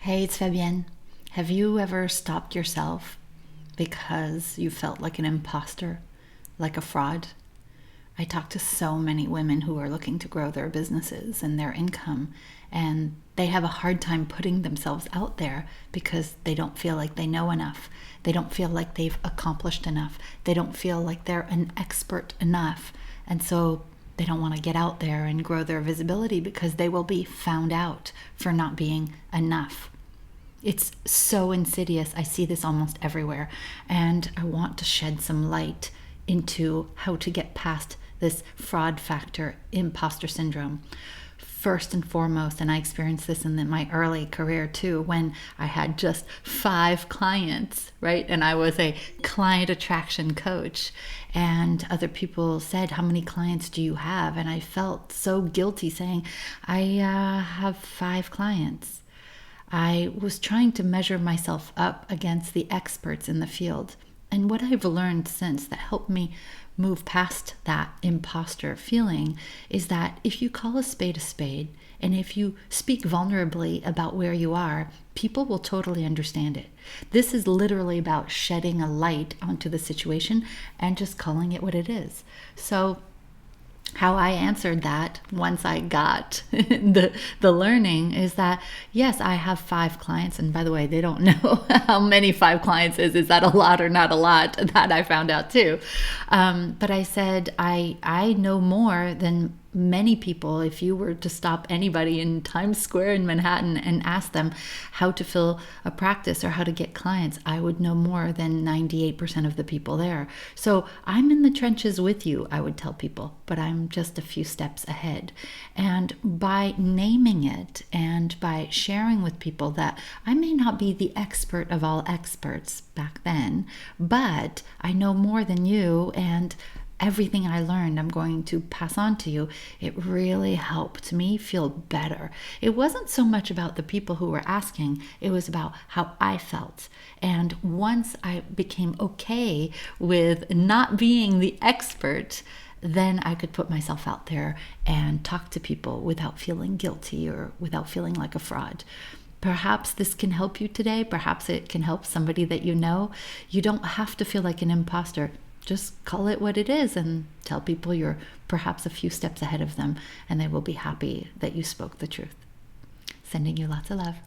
Hey, it's Fabienne. Have you ever stopped yourself because you felt like an imposter, like a fraud? I talk to so many women who are looking to grow their businesses and their income, and they have a hard time putting themselves out there because they don't feel like they know enough. They don't feel like they've accomplished enough. They don't feel like they're an expert enough. And so they don't want to get out there and grow their visibility because they will be found out for not being enough. It's so insidious. I see this almost everywhere. And I want to shed some light into how to get past this fraud factor, imposter syndrome. First and foremost, and I experienced this in my early career too, when I had just 5 clients, right? And I was a client attraction coach. And other people said, "How many clients do you have?" And I felt so guilty saying, "I have 5 clients." I was trying to measure myself up against the experts in the field. And what I've learned since that helped me move past that imposter feeling is that if you call a spade, and if you speak vulnerably about where you are, people will totally understand it. This is literally about shedding a light onto the situation and just calling it what it is. So how I answered that once I got the learning is that, yes, I have 5 clients. And by the way, they don't know how many 5 clients is. Is that a lot or not a lot? That I found out too. But I said, I know more than many people. If you were to stop anybody in Times Square in Manhattan and ask them how to fill a practice or how to get clients, I would know more than 98% of the people there. So I'm in the trenches with you, I would tell people, but I'm just a few steps ahead. And by naming it and by sharing with people that I may not be the expert of all experts back then, but I know more than you, and everything I learned, I'm going to pass on to you. It really helped me feel better. It wasn't so much about the people who were asking, it was about how I felt. And once I became okay with not being the expert, then I could put myself out there and talk to people without feeling guilty or without feeling like a fraud. Perhaps this can help you today. Perhaps it can help somebody that you know. You don't have to feel like an imposter. Just call it what it is and tell people you're perhaps a few steps ahead of them, and they will be happy that you spoke the truth. Sending you lots of love.